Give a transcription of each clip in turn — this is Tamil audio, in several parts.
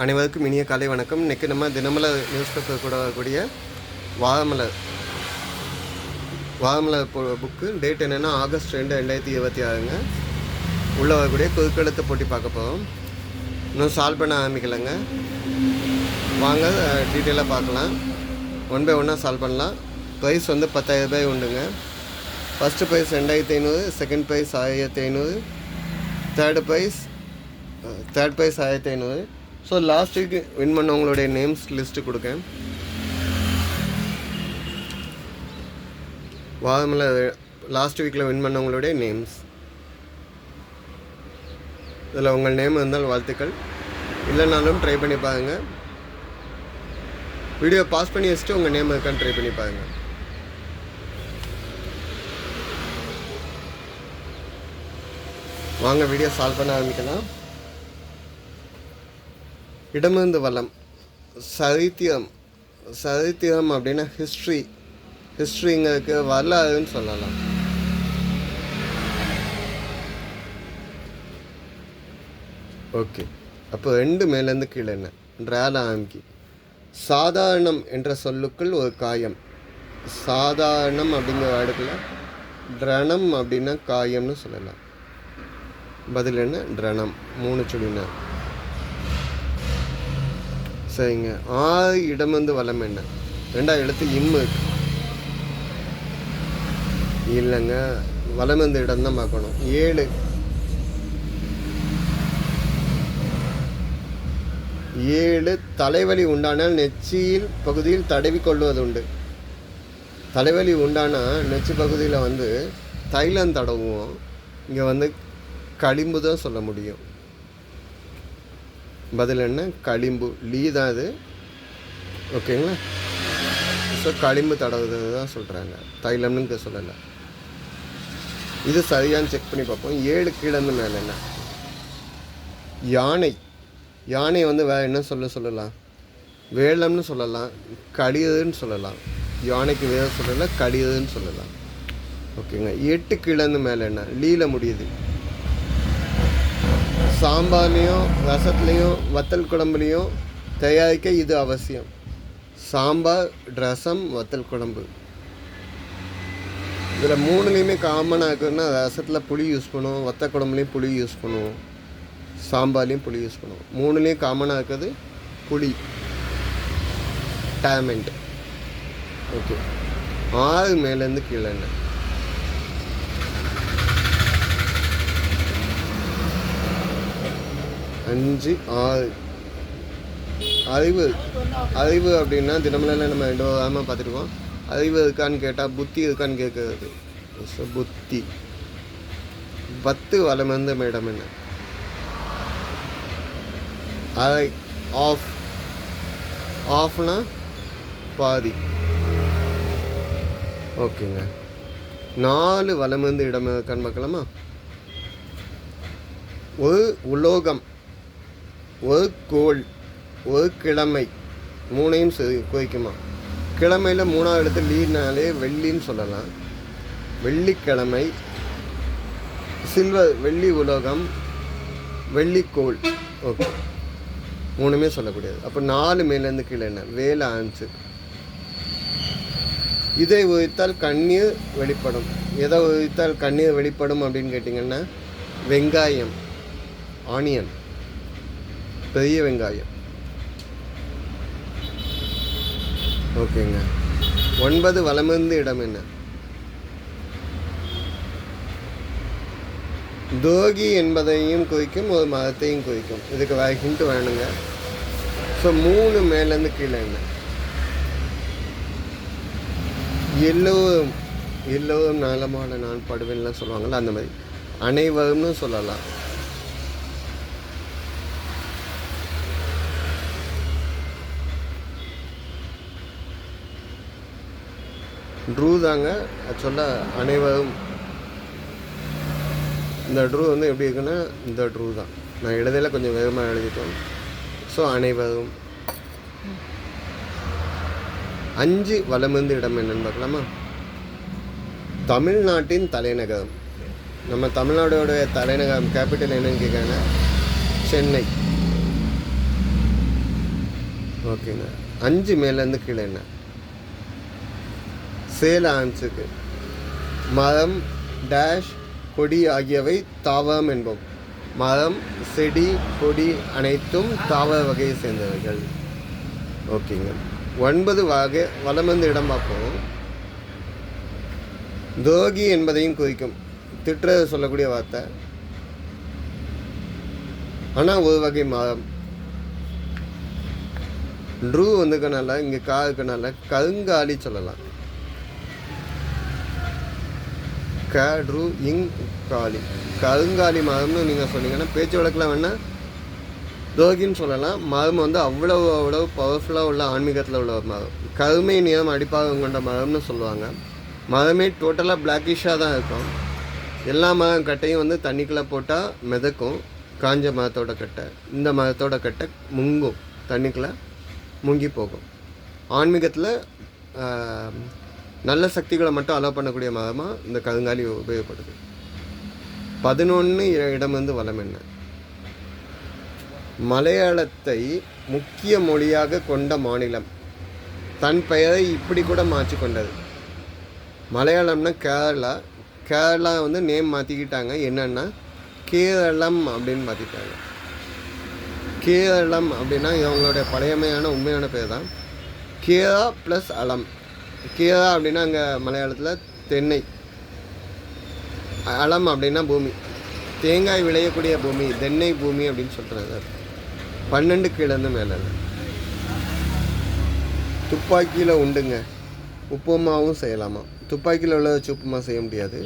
அனைவருக்கும் இனிய காலை வணக்கம். இன்றைக்கி நம்ம தினமலர் நியூஸ் பேப்பர் கூட வரக்கூடிய வாதமலர் புக்கு டேட் என்னென்னா ஆகஸ்ட் 2, 2026ங்க. உள்ளே வரக்கூடிய குறுக்கெழுத்து போட்டி பார்க்க போகிறோம். இன்னும் சால்வ் பண்ண ஆரம்பிக்கலைங்க. வாங்க டீட்டெயிலாக பார்க்கலாம். 1 by 1 சால்வ் பண்ணலாம். ப்ரைஸ் வந்து 10,000 ரூபாய் உண்டுங்க. First prize 2,500, second prize 1,500, third prize 1,500. So last week win பண்ணவங்களுடைய நேம்ஸ் லிஸ்ட்டு கொடுக்கேன். வாதமில் லாஸ்ட் வீக்கில் வின் பண்ணவங்களுடைய நேம்ஸ். இதில் உங்கள் நேம் இருந்தால் வாழ்த்துக்கள், இல்லைனாலும் ட்ரை பண்ணி பாருங்கள். வீடியோ பாஸ் பண்ணி வச்சுட்டு உங்கள் நேம் இருக்கான்னு ட்ரை பண்ணி பாருங்கள். வாங்க வீடியோ சால்வ் பண்ண ஆரம்பிக்கலாம். இடமிருந்து வளம். சரித்திரம் அப்படின்னா ஹிஸ்ட்ரிங்கிறதுக்கு வரலாறுன்னு சொல்லலாம். ஓகே, அப்போ 2 மேலேருந்து கீழே என்ன ட்ரால ஆரம்பிக்கி. சாதாரணம் என்ற சொல்லுக்குள் ஒரு காயம். சாதாரணம் அப்படிங்கிற வேர்டுக்குள்ள ட்ரணம் அப்படின்னா காயம்னு சொல்லலாம். பதில் என்ன? ட்ரணம். 3 சொல்லினா சரிங்க. 6 இடமிருந்து வளம் என்ன? 2ஆம் எழுத்து இம்மு இல்லைங்க, வளம் இந்த இடம் தான் பார்க்கணும். 7 தலைவலி உண்டானால் நெச்சியில் பகுதியில் தடவி கொள்வது உண்டு. தலைவலி உண்டானால் நெச்சி பகுதியில் வந்து தைலம் தடவுவோம். இங்கே வந்து களிம்பு தான் சொல்ல முடியும். பதில் என்ன? களிம்பு. லீ தான் இது. ஓகேங்களா? ஸோ களிம்பு தடவுது தான் சொல்கிறாங்க, தைலம்னு சொல்லலை. இது சரியான்னு செக் பண்ணி பார்ப்போம். 7 கீழேருந்து மேலே என்ன? யானை. யானை வந்து வேறு என்ன சொல்லலாம்? வேளம்னு சொல்லலாம், கடியதுன்னு சொல்லலாம். யானைக்கு வேறு சொல்லலை, கடியதுன்னு சொல்லலாம். ஓகேங்க. 8 கீழேருந்து மேலே என்ன? லீல முடியுது. சாம்பார்லேயும் ரசத்துலேயும் வத்தல் குழம்புலேயும் தயாரிக்க இது அவசியம். சாம்பார், ரசம், வத்தல் குழம்பு. இதில் 3லேயுமே காமனாக இருக்குதுன்னா ரசத்தில் புளி யூஸ் பண்ணுவோம், வத்த குழம்புலேயும் புளி யூஸ் பண்ணுவோம், சாம்பார்லேயும் புளி யூஸ் பண்ணுவோம். 3லேயும் காமனாக இருக்குது புளி, டேமெண்ட். ஓகே. 6 மேலேருந்து கீழே என்ன? 5, 6. அறிவு அப்படின்னா தினமலையில் நம்ம 2 வாரமாக பார்த்துருக்கோம். அறிவு இருக்கான்னு கேட்டால் புத்தி இருக்கான்னு கேட்குறது. ஸோ புத்தி. 10 வளம் வந்து மேடம் என்ன? அரை. ஆஃப்னா பாதி. ஓகேங்க. 4 வளம் வந்து இடம் இருக்கான்னு பார்க்கலாமா? ஒரு உலோகம், ஒரு கோள், ஒரு கிழமை. 3ஐயும் குறிக்குமா? கிழமையில் 3ஆவது இடத்து லீனாலே வெள்ளின்னு சொல்லலாம். வெள்ளிக்கிழமை, சில்வர் வெள்ளி உலோகம், வெள்ளிக்கோள். ஓகே, 3மே சொல்லக்கூடியது. அப்போ 4 மேலேருந்து கீழே என்ன? வேலை ஆன்சு. இதை உரித்தால் கண்ணீர் வெளிப்படும். எதை உரித்தால் கண்ணீர் வெளிப்படும் அப்படின்னு கேட்டிங்கன்னா வெங்காயம், ஆனியன், பெரிய வெங்காயம். ஓகேங்க. 9 வலமிருந்து இடம் என்ன? தோகி என்பதையும் குறிக்கும், ஒரு மரத்தையும் குறிக்கும். இதுக்கு வேறு ஹிண்ட் வேணுங்க. ஸோ 3 மேலேருந்து கீழே என்ன? எல்லோரும் நலமான நான் படுவேன்லாம் சொல்லுவாங்கள்ல, அந்த மாதிரி. அனைவரும்னு சொல்லலாம். ட்ரூ தாங்க ஆக்சுவலாக. அனைவரும். இந்த ட்ரூ வந்து எப்படி இருக்குன்னா இந்த ட்ரூ தான். நான் எழுதையில் கொஞ்சம் வேகமாக எழுதிட்டோம். ஸோ அனைவரும். 5 வலமிருந்து இடம் என்னன்னு பார்க்கலாமா? தமிழ்நாட்டின் தலைநகரம். நம்ம தமிழ்நாடோடைய தலைநகரம் கேபிட்டல் என்னன்னு கேட்குறாங்க, சென்னை. ஓகேங்க. 5 மேலேருந்து கீழே என்ன? சேல ஆன்ஸுக்கு மரம் டேஷ் கொடி ஆகியவை தாவரம் என்போம். மரம், செடி, கொடி அனைத்தும் தாவர வகையை சேர்ந்தவர்கள். ஓகேங்க. 9 வகை வலம் வந்து இடம் பார்ப்போம். துரோகி என்பதையும் குறிக்கும். திட்டுறது சொல்லக்கூடிய வார்த்தை. ஆனால் ஒரு வகை மரம். ட்ரூ வந்துக்கனால இங்கே கா இருக்கனால கருங்காலி சொல்லலாம். ட்ரூ இங் காலி கருங்காலி மரம்னு நீங்கள் சொன்னீங்கன்னா பேச்சு வழக்கில் வேணால் துரோகின்னு சொல்லலாம். மரம் வந்து அவ்வளவு பவர்ஃபுல்லாக உள்ள ஆன்மீகத்தில் உள்ள ஒரு மரம். கருமை நிறம் அடிப்பாகம் கொண்ட மரம்னு சொல்லுவாங்க. மரமே டோட்டலாக பிளாக்கிஷாக தான் இருக்கும். எல்லா மரம் கட்டையும் வந்து தண்ணிக்குள்ளே போட்டால் மிதக்கும். காஞ்ச மரத்தோட கட்டை, இந்த மரத்தோட கட்டை முங்கும், தண்ணிக்குள்ளே முங்கி போகும். ஆன்மீகத்தில் நல்ல சக்திகளை மட்டும் அலோவ் பண்ணக்கூடிய மரமாக இந்த கருங்காலி உபயோகப்படுது. 11 இடம் வந்து வலம் என்ன? மலையாளத்தை முக்கிய மொழியாக கொண்ட மாநிலம். தன் பெயரை இப்படி கூட மாற்றி கொண்டது. மலையாளம்னா கேரளா வந்து நேம் மாற்றிக்கிட்டாங்க. என்னென்னா கேரளம் அப்படின்னு மாற்றிட்டாங்க. கேரளம் அப்படின்னா இவங்களுடைய பழையமையான உண்மையான பேர் தான். கேரா ப்ளஸ் அலம். கேரா அப்படின்னா அங்கே மலையாளத்தில் தென்னை, அலம் அப்படின்னா பூமி, தேங்காய் விளையக்கூடிய பூமி, தென்னை பூமி அப்படின்னு சொல்கிறது. 12 கீழேருந்து மேலே. துப்பாக்கியில் உண்டுங்க, உப்புமாவும் செய்யலாமா? துப்பாக்கியில் உள்ள வச்சு உப்புமா செய்ய முடியாது.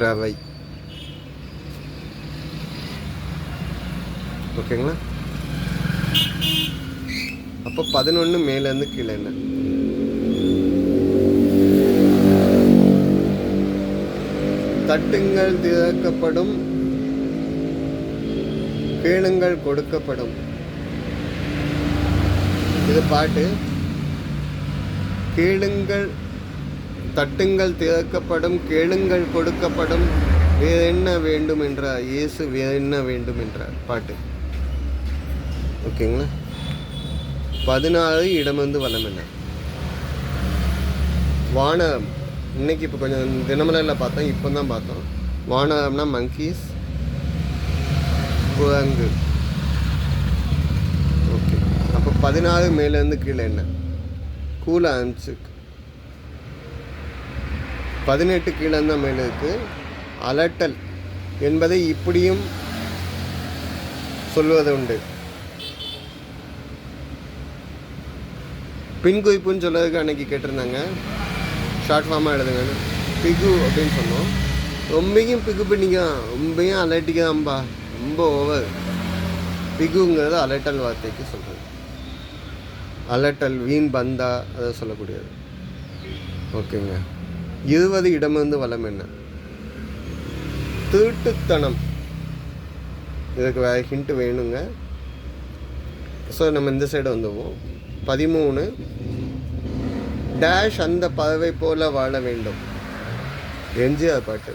ரவை. ஓகேங்களா? அப்போ 11 மேலேருந்து கீழே என்ன? தட்டுங்கள் திறக்கப்படும், கேளுங்கள் கொடுக்கப்படும். இது பாட்டு. கேளுங்கள், தட்டுங்கள் திறக்கப்படும், கேளுங்கள் கொடுக்கப்படும், வேறு என்ன வேண்டும் என்றார் இயேசு, வேறு என்ன வேண்டும் என்றார் பாட்டு. ஓகேங்களா? 14 இடம் வந்து வலம் என்ன? வானம். இன்னைக்கு இப்போ கொஞ்சம் தினமலையில் பார்த்தோம், இப்போ தான் பார்த்தோம். வானம்னா மங்கீஸ், குரங்கு. ஓகே. அப்போ 14 மேலேருந்து கீழே என்ன? கூல ஆன்ஸுக்கு. 18 கீழேருந்து மேலே இருக்கு. அலட்டல் என்பதை இப்படியும் சொல்வது உண்டு. பின்குறிப்புன்னு சொல்கிறதுக்கு அன்றைக்கி கேட்டிருந்தாங்க, ஷார்ட் ஃபார்மாக எழுதுங்கன்னு. பிகு அப்படின்னு சொன்னோம். ரொம்பையும் பிகு பண்ணிக்கலாம், ரொம்பையும் அலட்டிக்காம்பா, ரொம்ப ஓவர். பிகுங்கிறது அலட்டல் வார்த்தைக்கு சொல்கிறது. அலட்டல், வீண் பந்தா, அதை சொல்லக்கூடியது. ஓகேங்க. 20 இடம் வந்து வலம் என்ன? திருட்டுத்தனம். இதுக்கு வேறு ஹிண்ட்டு வேணுங்க. ஸோ நம்ம இந்த சைடு வந்துடுவோம். 13 டேஷ் அந்த பறவை போல வாழ வேண்டும். எம்ஜிஆர் பாட்டு.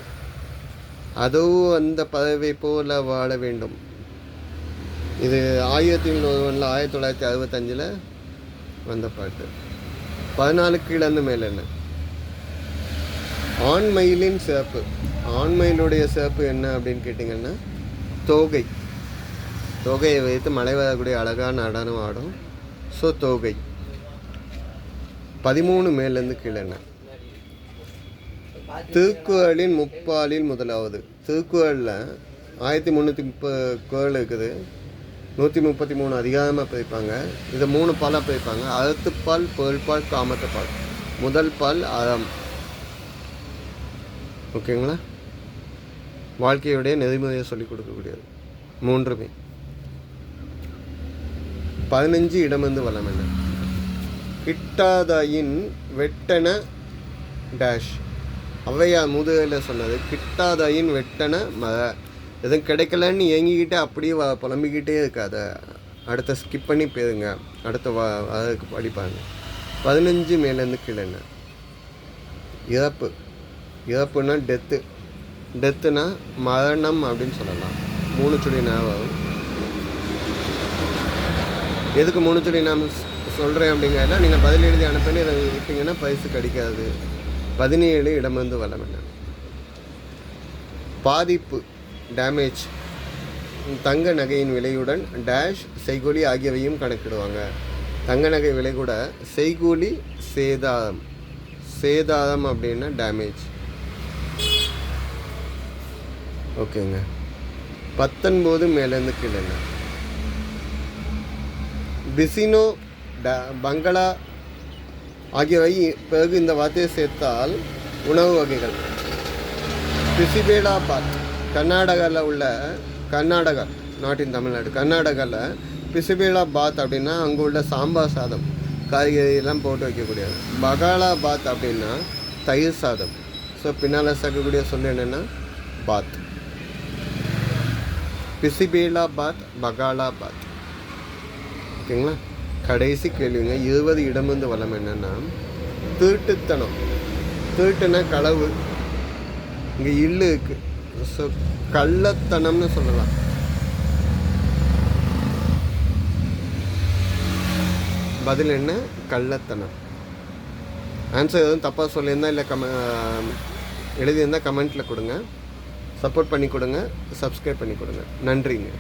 அதுவும் அந்த பறவை போல வாழ வேண்டும். இது 1901 1965 வந்த பாட்டு. 14 கீழேருந்து மேலே என்ன? ஆண்மயிலின் சிறப்பு. ஆண்மயிலுடைய சிறப்பு என்ன அப்படின்னு கேட்டிங்கன்னா தோகை. தோகையை வைத்து மழை வரக்கூடிய அழகான நடனம் ஆடும். ஸோ தோகை. 13 மேலேருந்து கீழே என்ன? திருக்குறளின் முப்பாலில் முதலாவது. திருக்குறளில் 1330 குறள் இருக்குது. 133 அதிகாரமாக பிரிப்பாங்க. இதை 3 பாலாக பிரிப்பாங்க. அறத்துப்பால், பொருள்பால், காமத்துப்பால். முதல் பால் அறம். ஓகேங்களா? வாழ்க்கையுடைய நெறிமுறையை சொல்லிக் கொடுக்கக்கூடியது 3மே. 15 இடம் வந்து வலம் என்ன? கிட்டாதாயின் வெட்டன டேஷ். ஔவையார் முதுகையில் சொன்னது. கிட்டாதாயின் வெட்டன மர. எதுவும் கிடைக்கலன்னு ஏங்கிக்கிட்டே அப்படியே புலம்பிக்கிட்டே இருக்காத, அடுத்த ஸ்கிப் பண்ணி போயிருங்க, அடுத்த அதுக்கு படிப்பாங்க. 15 மேலேருந்து கீழே என்ன? இறப்பு. இறப்புனா டெத்து. டெத்துனா மரணம் அப்படின்னு சொல்லலாம். 3 சொல்லி ஞாபகம். எதுக்கு 3 சொல்லி நான் சொல்கிறேன் அப்படிங்கிறத நீங்கள் பதில் எழுதி அனுப்பி இதை விட்டீங்கன்னா பரிசு கிடைக்காது. 17 இடமிருந்து வளம் என்ன பாதிப்பு டேமேஜ் தங்க நகையின் விலையுடன் டேஷ் செய்கூலி ஆகியவையும் கணக்கிடுவாங்க. தங்க நகை விலை கூட செய்கூலி சேதாரம். சேதாரம் அப்படின்னா டேமேஜ். ஓகேங்க. 19 மேலேருந்து கீழே பிசினோ பங்களா ஆகியவை பிறகு இந்த வார்த்தையை சேர்த்தால் உணவு வகைகள். பிசிபேலாபாத் கர்நாடகாவில் உள்ள கர்நாடகா நாட்டின் தமிழ்நாடு கர்நாடகாவில் பிசிபேலாபாத் அப்படின்னா அங்கே உள்ள சாம்பார் சாதம் காய்கறியெல்லாம் போட்டு வைக்கக்கூடியது. பகாலாபாத் அப்படின்னா தயிர் சாதம். ஸோ பின்னால் சேர்க்கக்கூடிய சொல்லு என்னென்னா பாத். பிசிபேலாபாத் பகாலாபாத். ஓகேங்களா. கடைசி கேள்விங்க 20 இடமிருந்து வளம் என்னென்னா தீட்டுத்தனம். தீட்டுனா களவு, இங்கே இல்லு இருக்குது. ஸோ கள்ளத்தனம்னு சொல்லலாம். பதில் என்ன? கள்ளத்தனம். ஆன்சர் எதுவும் தப்பாக சொல்லியிருந்தால் இல்லை எழுதியிருந்தால் கமெண்ட்டில் கொடுங்க. சப்போர்ட் பண்ணி கொடுங்க. சப்ஸ்கிரைப் பண்ணி கொடுங்க. நன்றிங்க.